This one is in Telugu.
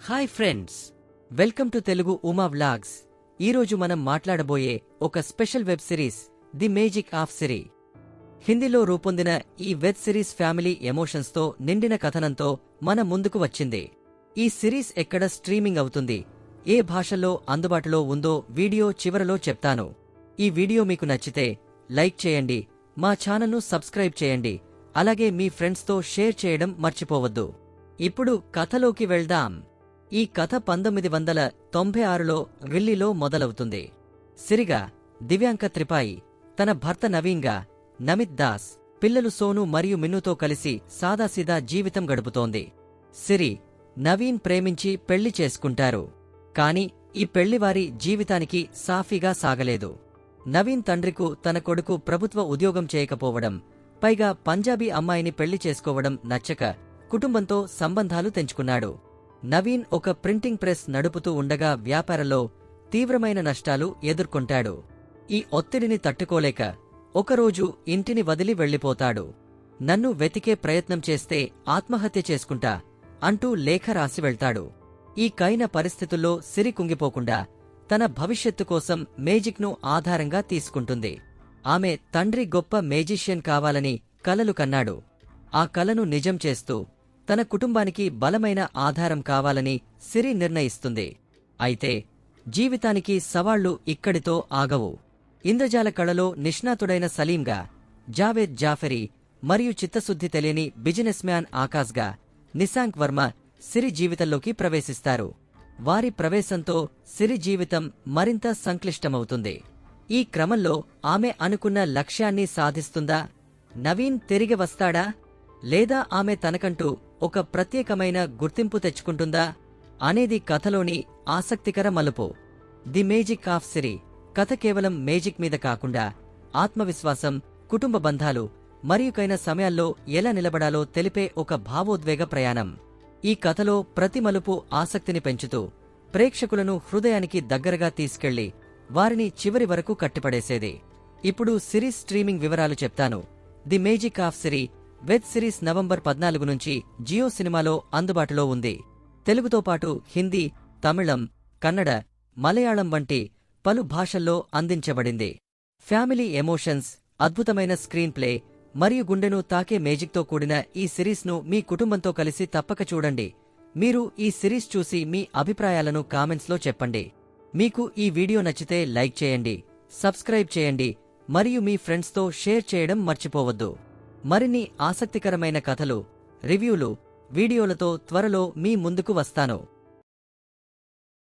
Hi friends, welcome to Telugu Uma vlogs. ఈరోజు మనం మాట్లాడబోయే ఒక special web series the magic of Siri. హిందీలో రూపొందిన ఈ వెబ్ సిరీస్ ఫ్యామిలీ ఎమోషన్స్తో నిండిన కథనంతో మన ముందుకు వచ్చింది. ఈ సిరీస్ ఎక్కడ స్ట్రీమింగ్ అవుతుంది, ఏ భాషల్లో అందుబాటులో ఉందో వీడియో చివరలో చెప్తాను. ఈ వీడియో మీకు నచ్చితే లైక్ చేయండి, మా ఛానల్ను సబ్స్క్రైబ్ చేయండి, అలాగే మీ ఫ్రెండ్స్తో షేర్ చేయడం మర్చిపోవద్దు. ఇప్పుడు కథలోకి వెళ్దాం. ఈ కథ 1996లో ఢిల్లీలో మొదలవుతుంది. సిరిగా దివ్యాంక త్రిపాయి తన భర్త నవీన్గా నమిత్ దాస్, పిల్లలు సోను మరియు మిన్నుతో కలిసి సాదాసీదా జీవితం గడుపుతోంది. సిరి, నవీన్ ప్రేమించి పెళ్లి చేసుకుంటారు. కాని ఈ పెళ్లి వారి జీవితానికి సాఫీగా సాగలేదు. నవీన్ తండ్రికు తన కొడుకు ప్రభుత్వ ఉద్యోగం చేయకపోవడం, పైగా పంజాబీ అమ్మాయిని పెళ్లి చేసుకోవడం నచ్చక కుటుంబంతో సంబంధాలు తెంచుకున్నాడు. నవీన్ ఒక ప్రింటింగ్ ప్రెస్ నడుపుతూ ఉండగా వ్యాపారంలో తీవ్రమైన నష్టాలు ఎదుర్కొంటాడు. ఈ ఒత్తిడిని తట్టుకోలేక ఒకరోజు ఇంటిని వదిలి వెళ్లిపోతాడు. నన్ను వెతికే ప్రయత్నం చేస్తే ఆత్మహత్య చేసుకుంటా అంటూ లేఖ రాసి వెళ్తాడు. ఈ కైన పరిస్థితుల్లో సిరి కుంగిపోకుండా తన భవిష్యత్తు కోసం మేజిక్ను ఆధారంగా తీసుకుంటుంది. ఆమె తండ్రి గొప్ప మేజిషియన్ కావాలని కలలు కన్నాడు. ఆ కలను నిజం చేస్తూ తన కుటుంబానికి బలమైన ఆధారం కావాలని సిరి నిర్ణయిస్తుంది. అయితే జీవితానికి సవాళ్లు ఇక్కడితో ఆగవు. ఇంద్రజాల కళలో నిష్ణాతుడైన సలీంగా జావేద్ జాఫరీ మరియు చిత్తశుద్ధి తెలియని బిజినెస్ మ్యాన్ ఆకాశ్గా నిశాంక్ వర్మ సిరి జీవితంలోకి ప్రవేశిస్తారు. వారి ప్రవేశంతో సిరి జీవితం మరింత సంక్లిష్టమవుతుంది. ఈ క్రమంలో ఆమె అనుకున్న లక్ష్యాన్ని సాధిస్తుందా? నవీన్ తిరిగి వస్తాడా? లేదా ఆమె తనకంటూ ఒక ప్రత్యేకమైన గుర్తింపు తెచ్చుకుంటుందా అనేది కథలోని ఆసక్తికర మలుపు. ది మేజిక్ ఆఫ్ సిరి కథ కేవలం మేజిక్ మీద కాకుండా ఆత్మవిశ్వాసం, కుటుంబ బంధాలు మరియుకైన సమయాల్లో ఎలా నిలబడాలో తెలిపే ఒక భావోద్వేగ ప్రయాణం. ఈ కథలో ప్రతి మలుపు ఆసక్తిని పెంచుతూ ప్రేక్షకులను హృదయానికి దగ్గరగా తీసుకెళ్లి వారిని చివరి వరకు కట్టిపడేసేది. ఇప్పుడు సిరీస్ స్ట్రీమింగ్ వివరాలు చెప్తాను. The magic of Siri web series November 14 నుంచి జియో సినిమాలో అందుబాటులో ఉంది. తెలుగుతో పాటు హిందీ, తమిళం, కన్నడ, మలయాళం వంటి పలు భాషల్లో అందించబడింది. ఫ్యామిలీ ఎమోషన్స్, అద్భుతమైన స్క్రీన్ ప్లే మరియు గుండెను తాకే మేజిక్తో కూడిన ఈ సిరీస్ను మీ కుటుంబంతో కలిసి తప్పక చూడండి. మీరు ఈ సిరీస్ చూసి మీ అభిప్రాయాలను కామెంట్స్లో చెప్పండి. మీకు ఈ వీడియో నచ్చితే లైక్ చేయండి, సబ్స్క్రైబ్ చేయండి మరియు మీ ఫ్రెండ్స్తో షేర్ చేయడం మర్చిపోవద్దు. మరిన్ని ఆసక్తికరమైన కథలు, రివ్యూలు, వీడియోలతో త్వరలో మీ ముందుకు వస్తాను.